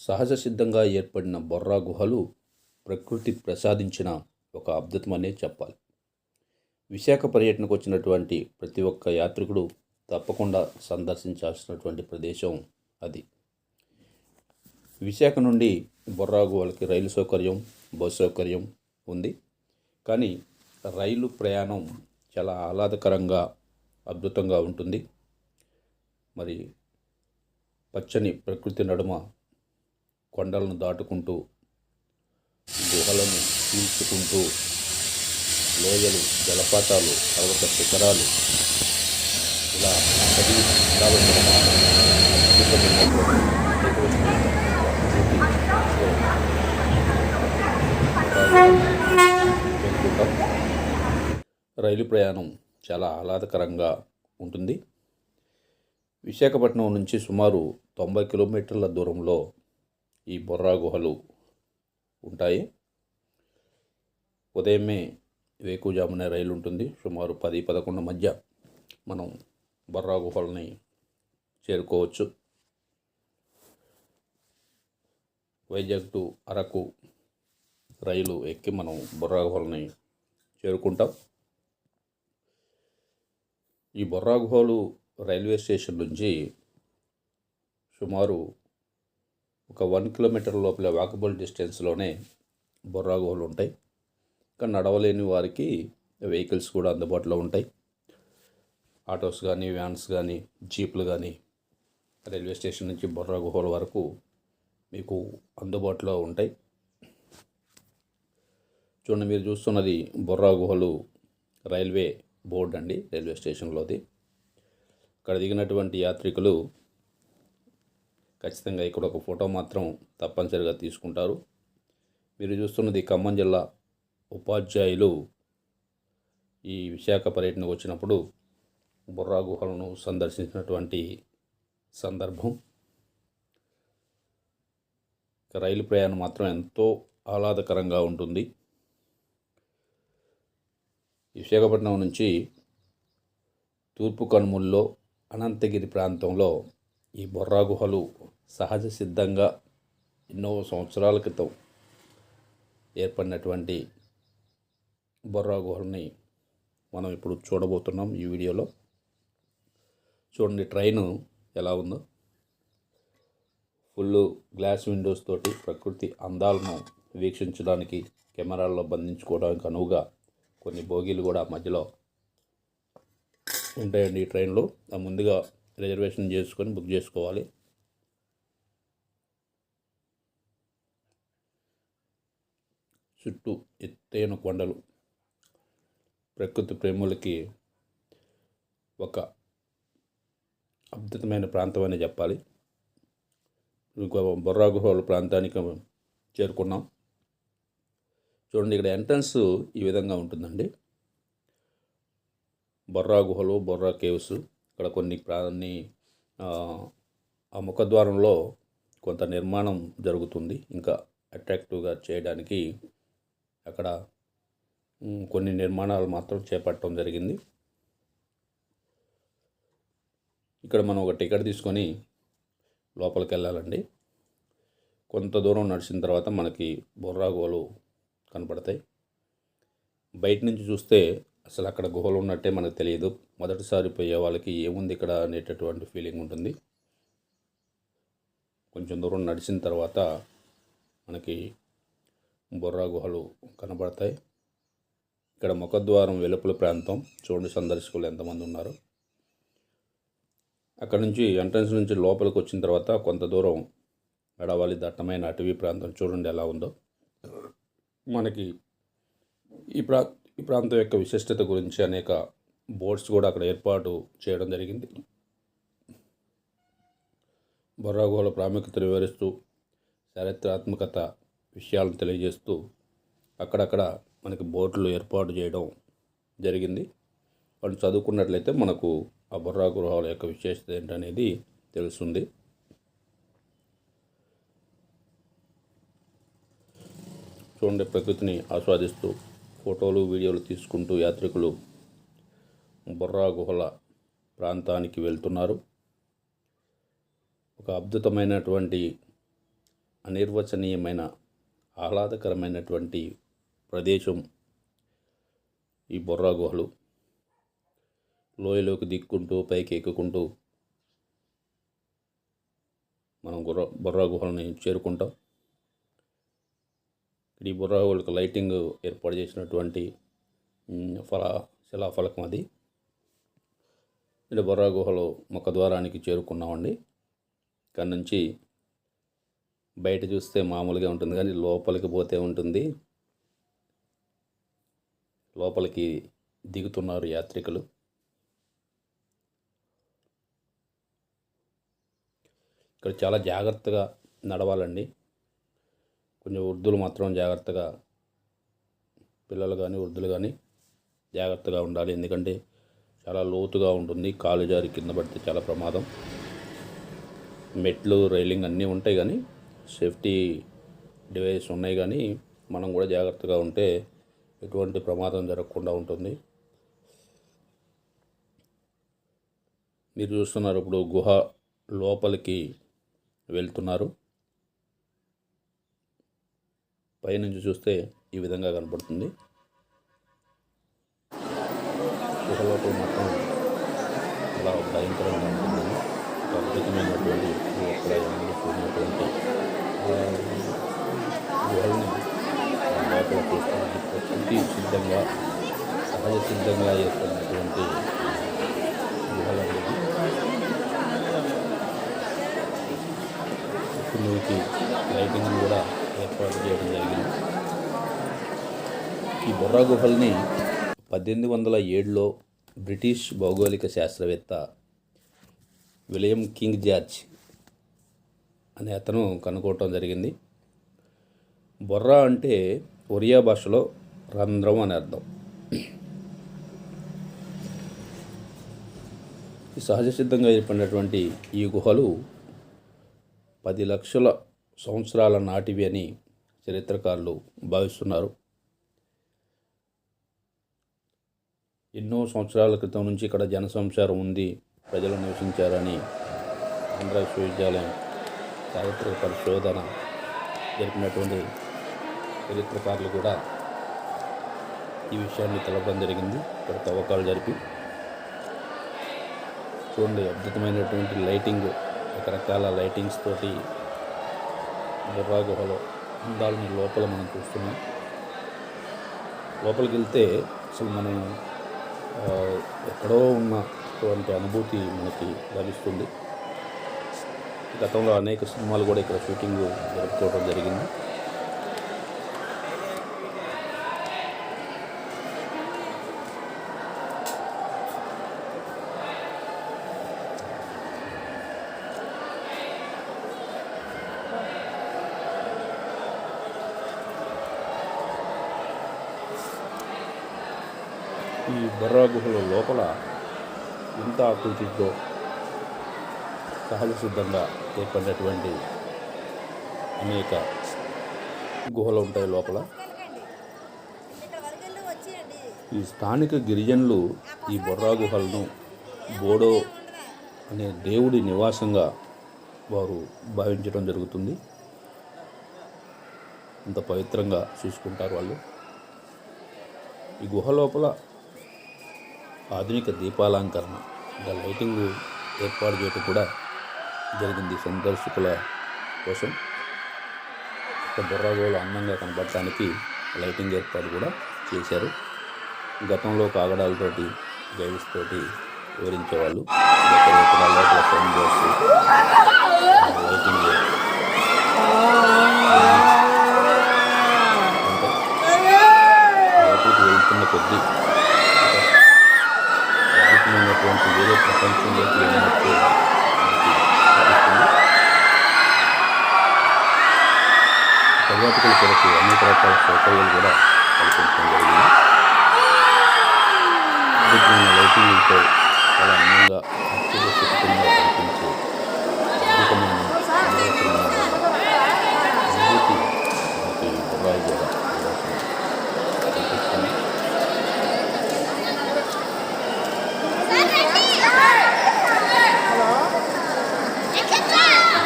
సహజ సిద్ధంగా ఏర్పడిన బొర్రా గుహలు ప్రకృతి ప్రసాదించిన ఒక అద్భుతమనే చెప్పాలి. విశాఖ పర్యటనకు వచ్చినటువంటి ప్రతి ఒక్క యాత్రికుడు తప్పకుండా సందర్శించాల్సినటువంటి ప్రదేశం అది. విశాఖ నుండి బొర్రా గుహలకి రైలు సౌకర్యం, బస్సు సౌకర్యం ఉంది. కానీ రైలు ప్రయాణం చాలా ఆహ్లాదకరంగా, అద్భుతంగా ఉంటుంది. మరి పచ్చని ప్రకృతి నడుమ కొండలను దాటుకుంటూ, గుహలను పీల్చుకుంటూ, లోయలు, జలపాతాలు, పర్వత శిఖరాలు, ఇలా రైలు ప్రయాణం చాలా ఆహ్లాదకరంగా ఉంటుంది. విశాఖపట్నం నుంచి సుమారు 90 కిలోమీటర్ల దూరంలో ఈ బొర్రా గుహలు ఉంటాయి. ఉదయమే వేకుజామునే రైలు ఉంటుంది. సుమారు 10-11 మధ్య మనం బొర్రా గుహల్ని చేరుకోవచ్చు. వైజాగ్ టు అరకు రైలు ఎక్కి మనం బొర్రా గుహల్ని చేరుకుంటాం. ఈ బొర్రా గుహలు రైల్వే స్టేషన్ నుంచి సుమారు ఒక 1 కిలోమీటర్ లోపల వాకబుల్ డిస్టెన్స్లోనే బొర్రా గుహలు ఉంటాయి. ఇంకా నడవలేని వారికి వెహికల్స్ కూడా అందుబాటులో ఉంటాయి. ఆటోస్ కానీ, వ్యాన్స్ కానీ, జీప్లు కానీ రైల్వే స్టేషన్ నుంచి బొర్రా గుహల వరకు మీకు అందుబాటులో ఉంటాయి. చూడండి, మీరు చూస్తున్నది బొర్రా గుహలు రైల్వే బోర్డు అండి, రైల్వే స్టేషన్లోది. ఇక్కడ దిగినటువంటి యాత్రికులు ఖచ్చితంగా ఇక్కడ ఒక ఫోటో మాత్రం తప్పనిసరిగా తీసుకుంటారు. మీరు చూస్తున్నది ఖమ్మం జిల్లా ఉపాధ్యాయులు ఈ విశాఖ పర్యటనకు వచ్చినప్పుడు బొర్రా గుహలను సందర్శించినటువంటి సందర్భం. రైలు ప్రయాణం మాత్రం ఎంతో ఆహ్లాదకరంగా ఉంటుంది. విశాఖపట్నం నుంచి తూర్పు కనుమల్లో అనంతగిరి ప్రాంతంలో ఈ బొర్రా గుహలు సహజ సిద్ధంగా ఎన్నో సంవత్సరాల క్రితం ఏర్పడినటువంటి బొర్రా గుహల్ని మనం ఇప్పుడు చూడబోతున్నాం ఈ వీడియోలో. చూడండి, ట్రైను ఎలా ఉందో. ఫుల్ గ్లాస్ విండోస్ తోటి ప్రకృతి అందాలను వీక్షించడానికి, కెమెరాల్లో బంధించుకోవడానికి అనువుగా కొన్ని బోగీలు కూడా మధ్యలో ఉంటాయండి ఈ ట్రైన్లో. ముందుగా రిజర్వేషన్ చేసుకొని బుక్ చేసుకోవాలి. చుట్టూ ఎత్తైన కొండలు, ప్రకృతి ప్రేములకి ఒక అద్భుతమైన ప్రాంతం అని చెప్పాలి. బొర్రా గుహల ప్రాంతానికి చేరుకున్నాం. చూడండి, ఇక్కడ ఎంట్రన్స్ ఈ విధంగా ఉంటుందండి. బొర్రా గుహలు, బొర్రా కేవ్స్. ఇక్కడ కొన్ని ఆ ముఖద్వారంలో కొంత నిర్మాణం జరుగుతుంది. ఇంకా అట్రాక్టివ్గా చేయడానికి అక్కడ కొన్ని నిర్మాణాలు మాత్రం చేపట్టడం జరిగింది. ఇక్కడ మనం ఒక టికెట్ తీసుకొని లోపలికి వెళ్ళాలండి. కొంత దూరం నడిచిన తర్వాత మనకి బొర్రా గుహలు కనపడతాయి. బయట నుంచి చూస్తే అసలు అక్కడ గుహలు ఉన్నట్టే మనకు తెలియదు. మొదటిసారి పోయే వాళ్ళకి ఏముంది ఇక్కడ అనేటటువంటి ఫీలింగ్ ఉంటుంది. కొంచెం దూరం నడిచిన తర్వాత మనకి బొర్రా గుహలు కనబడతాయి. ఇక్కడ ముఖద్వారం వెలుపల ప్రాంతం. చూడండి సందర్శకులు ఎంతమంది ఉన్నారు. అక్కడ నుంచి ఎంట్రన్స్ నుంచి లోపలికి వచ్చిన తర్వాత కొంత దూరం నడవాలి. దట్టమైన అటవీ ప్రాంతం. చూడండి ఎలా ఉందో. మనకి ఈ ప్రాంతం యొక్క విశిష్టత గురించి అనేక బోర్డ్స్ కూడా అక్కడ ఏర్పాటు చేయడం జరిగింది. బొర్రా గుహల ప్రాముఖ్యతను వివరిస్తూ, చారిత్రాత్మకత విషయాలను తెలియజేస్తూ అక్కడక్కడ మనకి బోర్డులు ఏర్పాటు చేయడం జరిగింది. వాళ్ళు చదువుకున్నట్లయితే మనకు ఆ బొర్రా గుహల యొక్క విశేషత ఏంటనేది తెలుస్తుంది. చూడండి, ప్రకృతిని ఆస్వాదిస్తూ ఫోటోలు, వీడియోలు తీసుకుంటూ యాత్రికులు బొర్రా గుహల ప్రాంతానికి వెళ్తున్నారు. ఒక అద్భుతమైనటువంటి అనిర్వచనీయమైన ఆహ్లాదకరమైనటువంటి ప్రదేశం ఈ బొర్రా గుహలు. లోయలోకి దిక్కుంటూ పైకి ఎక్కుకుంటూ మనం బొర్రా గుహలని చేరుకుంటాం. ఈ బొర్రా గుహలకు లైటింగ్ ఏర్పాటు చేసినటువంటి శిలాఫలకం అది. ఇక్కడ బొర్రా గుహలో ముఖద్వారానికి చేరుకున్నామండి. ఇక్కడ నుంచి బయట చూస్తే మామూలుగా ఉంటుంది, కానీ లోపలికి పోతే ఉంటుంది. లోపలికి దిగుతున్నారు యాత్రికులు. ఇక్కడ చాలా జాగ్రత్తగా నడవాలండి. కొంచెం వృద్ధులు మాత్రం జాగ్రత్తగా, పిల్లలు కానీ వృద్ధులు కానీ జాగ్రత్తగా ఉండాలి. ఎందుకంటే చాలా లోతుగా ఉంటుంది. కాలు జారి కింద పడితే చాలా ప్రమాదం. మెట్లు, రైలింగ్ అన్నీ ఉంటాయి, కానీ సేఫ్టీ డివైస్ ఉన్నాయి, కానీ మనం కూడా జాగ్రత్తగా ఉంటే ఎటువంటి ప్రమాదం జరగకుండా ఉంటుంది. మీరు చూస్తున్నారు, ఇప్పుడు గుహ లోపలికి వెళ్తున్నారు. పైనుంచి చూస్తే ఈ విధంగా కనపడుతుంది. గుహ లోపల మాత్రం చాలా భయంకరంగా ఉంటుంది. అద్భుతమైనటువంటి ఎక్కడ ఎన్నడూ చూసినటువంటి గుహల్ని లోపల చూస్తానికి ప్రకృతి సిద్ధంగా, సహజ సిద్ధంగా ఏర్పడినటువంటి గుహలు అనేది. ఇప్పుడు లైటింగ్ కూడా ఏర్పాటు చేయడం జరిగింది. ఈ బొర్రా గుహల్ని 1807లో బ్రిటిష్ భౌగోళిక శాస్త్రవేత్త విలియం కింగ్ జార్జ్ అనే అతను కనుక్కోవటం జరిగింది. బొర్రా అంటే ఒరియా భాషలో రంధ్రం అని అర్థం. ఈ సహజ సిద్ధంగా ఏర్పడినటువంటి ఈ గుహలు 10 లక్షల సంవత్సరాల నాటివి అని చరిత్రకారులు భావిస్తున్నారు. ఎన్నో సంవత్సరాల క్రితం నుంచి ఇక్కడ జనసంచారం ఉంది, ప్రజలు నివసించారని ఆంధ్ర విశ్వవిద్యాలయం చారిత్రక పరిశోధన జరిపినటువంటి చరిత్రకారులు కూడా ఈ విషయాన్ని తెలపడం జరిగింది. ఇక్కడ తవ్వకాలు జరిపి చూడండి, అద్భుతమైనటువంటి లైటింగ్, రకరకాల లైటింగ్స్ తోటి బొర్రా గుహలో అందాలని లోపల మనం చూస్తున్నాం. లోపలికి వెళ్తే అసలు మనం ఎక్కడో ఉన్నటువంటి అనుభూతి మనకి లభిస్తుంది. గతంలో అనేక సినిమాలు కూడా ఇక్కడ షూటింగ్ జరుపుకోవడం జరిగింది. ఈ బొర్రా గుహల లోపల ఎంత ఆకృతితో సహజ సిద్ధంగా ఏర్పడినటువంటి అనేక గుహలు ఉంటాయి లోపల. ఈ స్థానిక గిరిజనులు ఈ బొర్రా గుహలను బోడో అనే దేవుడి నివాసంగా వారు భావించడం జరుగుతుంది. అంత పవిత్రంగా చూసుకుంటారు వాళ్ళు. ఈ గుహ లోపల ఆధునిక దీపాలంకరణ, లైటింగ్ ఏర్పాటు చేయడం కూడా జరిగింది సందర్శకుల కోసం. బొర్రా గుహలు అందంగా కనబడటానికి లైటింగ్ ఏర్పాటు కూడా చేశారు. గతంలో కాగడాలతోటి, గైడ్స్ తోటి వివరించేవాళ్ళు. లోపల సౌండ్ బాక్స్, లైటింగ్ లోపలికి వెళ్తున్న కొద్దీ అద్భుతమైనటువంటి వేరే ప్రపంచంలోకి వెళ్ళినట్టు అనిపిస్తుంది. పర్యాటకుల కొరకు అనేక రకాల సౌకర్యాలు కూడా కల్పించడం జరిగింది. అద్భుతమైన లైటింగ్తో చాలా అందంగా ఆశ్చర్యచకితంగా కనిపించే అద్భుతమైన అనుభూతి మనకి బొర్రా గుహ కనిపిస్తుంది.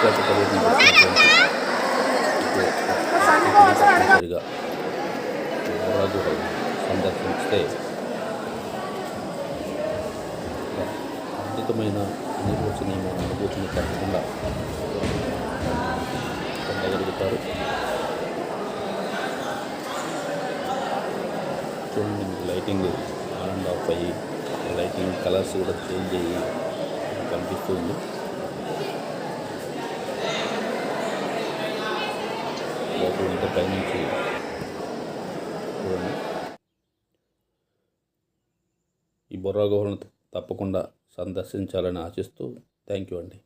విశాఖపట్నం తప్పనిసరిగా బొర్రా గుహలు సందర్శిస్తే ఒక అద్భుతమైన నిర్వచనీయమైన అనుభూతిని తప్పకుండా పొందగలుగుతారు. చూడండి, లైటింగ్ ఆన్ అండ్ ఆఫ్ అయ్యి లైటింగ్ కలర్స్ కూడా చేంజ్ అయ్యి కనిపిస్తుంది. లోపల ఉంటే పైనుంచి చూడండి. ఈ బొర్రా గుహలను తప్పకుండా సందర్శించాలని ఆశిస్తూ థ్యాంక్ యూ అండి.